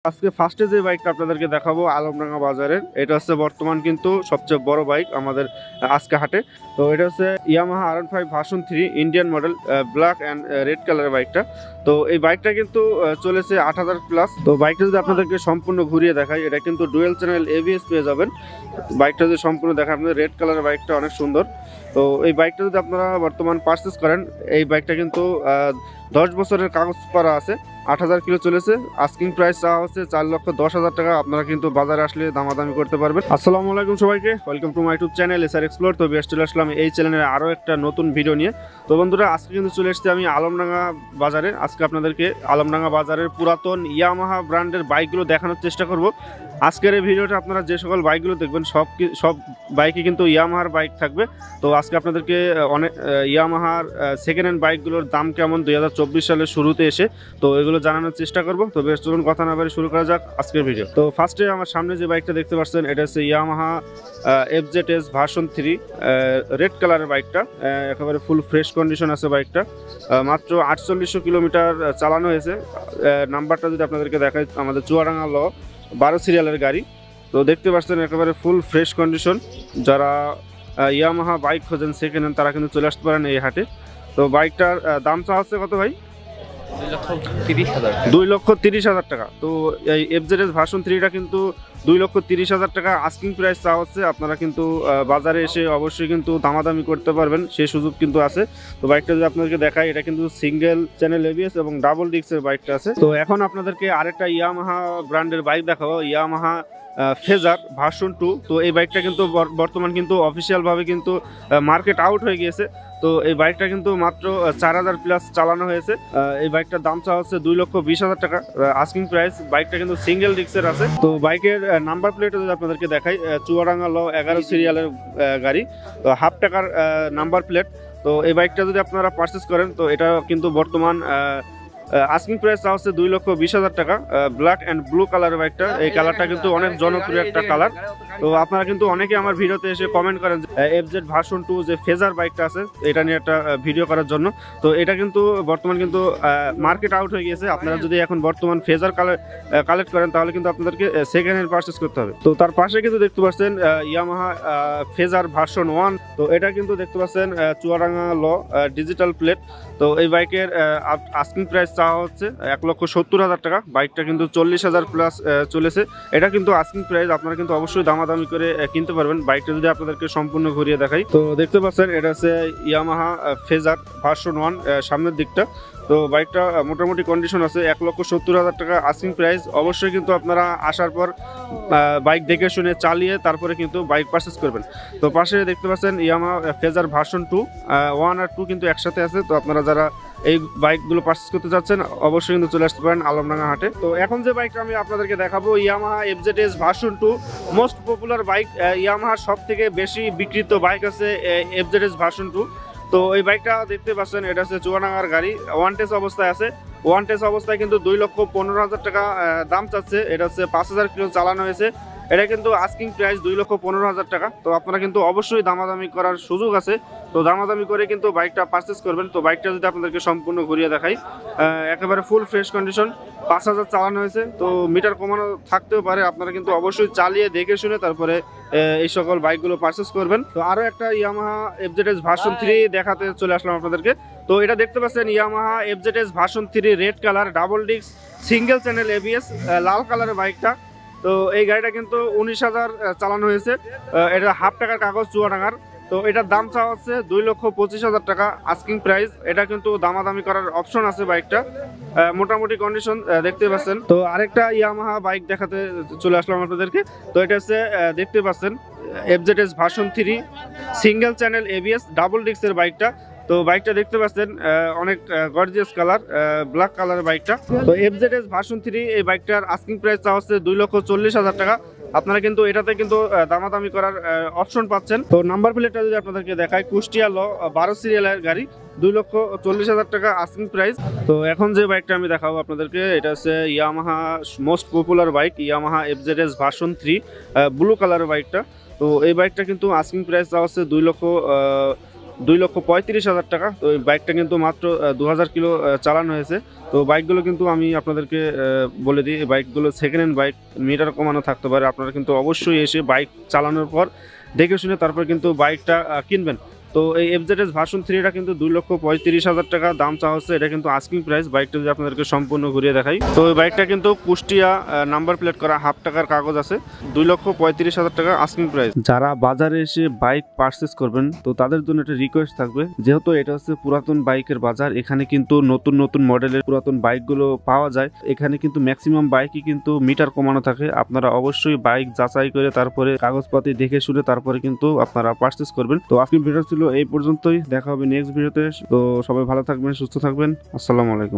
আজকে ফার্স্টে যে বাইকটা আপনাদেরকে দেখাবো আলমডাঙ্গা বাজারের, এটা হচ্ছে বর্তমান কিন্তু সবচেয়ে বড় বাইক আমাদের আজকে হাটে। তো এটা হচ্ছে Yamaha R15 version 3 Indian model, black and red কালারের বাইকটা। তো এই বাইকটা কিন্তু চলেছে 8000 প্লাস। তো বাইকটা যদি আপনাদেরকে সম্পূর্ণ ঘুরিয়ে দেখাই, এটা কিন্তু ডুয়েল চ্যানেল ABS পেয়ে যাবেন। বাইকটা যদি সম্পূর্ণ দেখায় আপনাদের, রেড কালারের বাইকটা অনেক সুন্দর। তো এই বাইকটা যদি আপনারা বর্তমান পারচেস করেন, এই বাইকটা কিন্তু 10 বছরের কাগজ করা আছে, 8000 কিলো চলেছে। আস্কিং প্রাইস চাওয়া হচ্ছে 4,10,000 টাকা। আপনারা কিন্তু বাজারে আসলে দামাদামি করতে পারবেন। আসসালামু আলাইকুম সবাইকে, welcome to my YouTube channel SR explore. তো বেস্ট চলে আসলাম এই চ্যানেলের আরও একটা নতুন ভিডিও নিয়ে। তো বন্ধুরা, আজকে কিন্তু চলে এসেছি আমি আলমডাঙ্গা বাজারে। আজকে আপনাদেরকে আলমডাঙ্গা বাজারের পুরাতন ইয়ামাহা ব্র্যান্ডের বাইকগুলো দেখানোর চেষ্টা করব। আজকের এই ভিডিওটা আপনারা যে সকল বাইকগুলো দেখবেন, সব বাইকই কিন্তু ইয়ামাহার বাইক থাকবে। তো আজকে আপনাদেরকে অনেক ইয়ামাহার সেকেন্ড হ্যান্ড বাইকগুলোর দাম কেমন 2024 সালের শুরুতে এসে, তো এগুলো জানানোর চেষ্টা করব। তো বেশ, চলুন কথা না বলে শুরু করা যাক আজকের ভিডিও। তো ফার্স্টে আমার সামনে যে বাইকটা দেখতে পাচ্ছেন, এটা হচ্ছে ইয়ামাহা FZS ভার্সন 3 রেড কালারের বাইকটা। একেবারে ফুল ফ্রেশ কন্ডিশন আছে বাইকটা। মাত্র 4800 কিলোমিটার চালানো হয়েছে। নাম্বারটা যদি আপনাদেরকে দেখাই, আমাদের চুয়াডাঙ্গা 12 সিরিয়ালের গাড়ি। তো দেখতে পাচ্ছেন একেবারে ফুল ফ্রেশ কন্ডিশন। যারা ইয়ামাহা বাইক খোঁজেন সেকেন্ড হ্যান্ড, তারা কিন্তু চলে আসতে পারেন এই হাটে। তো বাইকটার দাম চাওয়া হচ্ছে কত ভাই? 2,30,000 টাকা। তো এই FZS ভার্সন 3টা কিন্তু 2,30,000 টাকা আস্কিং প্রাইস চাওয়া হচ্ছে। আপনারা কিন্তু বাজারে এসে অবশ্যই কিন্তু দামাদামি করতে পারবেন, সেই সুযোগ কিন্তু আছে। তো বাইকটা যদি আপনাদেরকে দেখাই, এটা কিন্তু সিঙ্গেল চ্যানেল ABS এবং ডাবল ডিস্কের বাইকটা আছে। তো এখন আপনাদেরকে আরেকটা ইয়ামাহা ব্র্যান্ডের বাইক দেখাবো, ইয়ামাহা ফেজার ভার্সন 2। তো এই বাইকটা কিন্তু বর্তমান কিন্তু অফিসিয়ালভাবে কিন্তু মার্কেট আউট হয়ে গিয়েছে। তো এই বাইকটা কিন্তু মাত্র 4000 প্লাস চালানো হয়েছে। এই বাইকটার দাম চাওয়া হচ্ছে 2,20,000 টাকা আস্কিং প্রাইস। বাইকটা কিন্তু সিঙ্গেল ডিস্কের আছে। তো বাইকের নাম্বার প্লেট যদি আপনাদেরকে দেখাই, চুয়াডাঙ্গা 11 সিরিয়ালের গাড়ি। তো হাফ টাকার নাম্বার প্লেট। তো এই বাইকটা যদি আপনারা পারচেস করেন, তো এটা কিন্তু বর্তমান আস্কিং প্রাইস চাওয়া হচ্ছে 2,20,000 টাকা। ব্ল্যাক অ্যান্ড ব্লু কালারের বাইকটা, এই কালারটা কিন্তু অনেক জনপ্রিয় একটা কালার। তো আপনারা কিন্তু অনেকে আমার ভিডিওতে এসে কমেন্ট করেন FZ ভার্সন 2 যে ফেজার বাইকটা আছে, এটা নিয়ে একটা ভিডিও করার জন্য। তো এটা কিন্তু বর্তমান কিন্তু মার্কেট আউট হয়ে গিয়েছে। আপনারা যদি এখন বর্তমান ফেজার কালেক্ট করেন, তাহলে কিন্তু আপনাদেরকে সেকেন্ড হ্যান্ড পারচেস করতে হবে। তো তার পাশে কিন্তু দেখতে পাচ্ছেন ইয়ামাহা ফেজার ভার্সন 1। তো এটা কিন্তু দেখতে পাচ্ছেন চুয়াডাঙ্গা ডিজিটাল প্লেট। তো এই বাইকের আস্কিং প্রাইস চাওয়া হচ্ছে 1,70,000 টাকা। বাইকটা কিন্তু 40,000 প্লাস চলেছে। এটা কিন্তু আস্কিং প্রাইস, আপনারা কিন্তু অবশ্যই দামাদামি করে কিনতে পারবেন। বাইকটা যদি আপনাদেরকে সম্পূর্ণ ঘুরিয়ে দেখাই, তো দেখতে পাচ্ছেন এটা হচ্ছে ইয়ামাহা ফেজার ভার্সন 1 সামনের দিকটা। তো বাইকটা মোটামুটি কন্ডিশন আছে। 1,70,000 টাকা আস্কিং প্রাইস। অবশ্যই কিন্তু আপনারা আসার পর বাইক দেখে শুনে চালিয়ে তারপরে কিন্তু বাইক পারচেস করবেন। তো পাশে দেখতে পাচ্ছেন ইয়ামাহা ফেজার ভার্সন 2 1 আর 2 কিন্তু একসাথে আছে। তো আপনারা যারা এই বাইকগুলো পারচেস করতে যাচ্ছেন, অবশ্যই কিন্তু চলে আসতে পারেন আলমডাঙ্গা হাটে। তো এখন যে বাইকটা আমি আপনাদেরকে দেখাবো, Yamaha FZS version 2, most popular bike. ইয়ামাহার সব থেকে বেশি বিক্রিত বাইক আছে FZS ভার্সন 2। তো এই বাইকটা দেখতে পাচ্ছেন, এটা হচ্ছে চুয়াডাঙ্গার গাড়ি, ওয়ান টেস্ট অবস্থায় আছে। ওয়ান টেস্ট অবস্থায় কিন্তু 2,15,000 টাকা দাম চাচ্ছে। এটা হচ্ছে 5,000 কিলো চালানো হয়েছে। এটা কিন্তু আস্কিং প্রাইস 2,15,000 টাকা। তো আপনারা কিন্তু অবশ্যই দামাদামি করার সুযোগ আছে। তো দামাদামি করে কিন্তু বাইকটা পারচেস করবেন। তো বাইকটা যদি আপনাদেরকে সম্পূর্ণ ঘুরিয়ে দেখাই, একেবারে ফুল ফ্রেশ কন্ডিশন, 5,000 চালানো হয়েছে। তো মিটার কমানো থাকতেও পারে, আপনারা কিন্তু অবশ্যই চালিয়ে দেখে শুনে তারপরে এই সকল বাইকগুলো পারচেস করবেন। তো আরও একটা ইয়ামাহা FZS ভার্সন 3 দেখাতে চলে আসলাম আপনাদেরকে। তো এটা দেখতে পাচ্ছেন Yamaha FZS version 3 red colour, double disc, single channel ABS, লাল কালারের বাইকটা। তো এই গাড়িটা কিন্তু 19,000 চালানো হয়েছে। এটা হাফ টাকার কাগজ চুয়াডাঙ্গার। তো এটার দাম চাওয়া হচ্ছে 2,25,000 টাকা আস্কিং প্রাইস। এটা কিন্তু দামাদামি করার অপশন আছে বাইকটা। মোটামুটি কন্ডিশন দেখতে পাচ্ছেন। তো আরেকটা ইয়ামাহা বাইক দেখাতে চলে আসলাম আপনাদেরকে। তো এটা হচ্ছে দেখতে পাচ্ছেন FZS version 3 single channel ABS double ডিস্কের বাইকটা। তো বাইকটা দেখতে পাচ্ছেন অনেক গর্জিয়াস কালার, ব্ল্যাক কালারের বাইকটা। তো FZS ভার্সন 3 এই বাইকটার আস্কিং প্রাইস চাওয়া হচ্ছে 2,40,000 টাকা। আপনারা কিন্তু এটাতে কিন্তু দামাদামি করার অপশন পাচ্ছেন। তো নাম্বার প্লেটটা যদি আপনাদেরকে দেখায়, কুষ্টিয়া 12 সিরিয়ালের গাড়ি, 2,40,000 টাকা আস্কিং প্রাইস। তো এখন যে বাইকটা আমি দেখাবো আপনাদেরকে, এটা হচ্ছে Yamaha most popular bike, Yamaha FZS version 3 blue কালারের বাইকটা। তো এই বাইকটা কিন্তু আস্কিং প্রাইস চাওয়া হচ্ছে 2,35,000 টাকা। তো এই বাইকটা কিন্তু মাত্র 2000 কিলো চালানো হয়েছে। তো বাইকগুলো কিন্তু আমি আপনাদেরকে বলে দিই, এই বাইকগুলো সেকেন্ড হ্যান্ড বাইক, মিটার কমানো থাকতে পারে। আপনারা কিন্তু অবশ্যই এসে বাইক চালানোর পর দেখে শুনে তারপর কিন্তু বাইকটা কিনবেন। তো এই এফজেডএস ভার্সন 3টা কিন্তু 2,35,000 টাকা দাম চা হচ্ছে। এটা কিন্তু আস্কিং প্রাইস। বাইকটা যদি আপনাদেরকে সম্পূর্ণ ঘুরিয়ে দেখাই, তো এই বাইকটা কিন্তু কুষ্টিয়া নাম্বার প্লেট করা, হাফ টাকার কাগজ আছে। 2,35,000 টাকা আস্কিং প্রাইস। যারা বাজারে এসে বাইক পারচেস করবেন, তো তাদের জন্য একটা রিকোয়েস্ট থাকবে, যেহেতু এটা হচ্ছে পুরাতন বাইকের বাজার, এখানে কিন্তু নতুন নতুন মডেলের পুরাতন বাইকগুলো পাওয়া যায়। এখানে কিন্তু ম্যাক্সিমাম বাইকই কিন্তু মিটার কমানো থাকে। আপনারা অবশ্যই বাইক যাচাই করে তারপরে কাগজপাতি দেখে শুনে তারপরে কিন্তু আপনারা পারচেস করবেন। তো আজকের ভিডিও ছিল এই পর্যন্তই, দেখা হবে নেক্সট ভিডিওতে। তো সবাই ভালো থাকবেন, সুস্থ থাকবেন। আসসালামু আলাইকুম।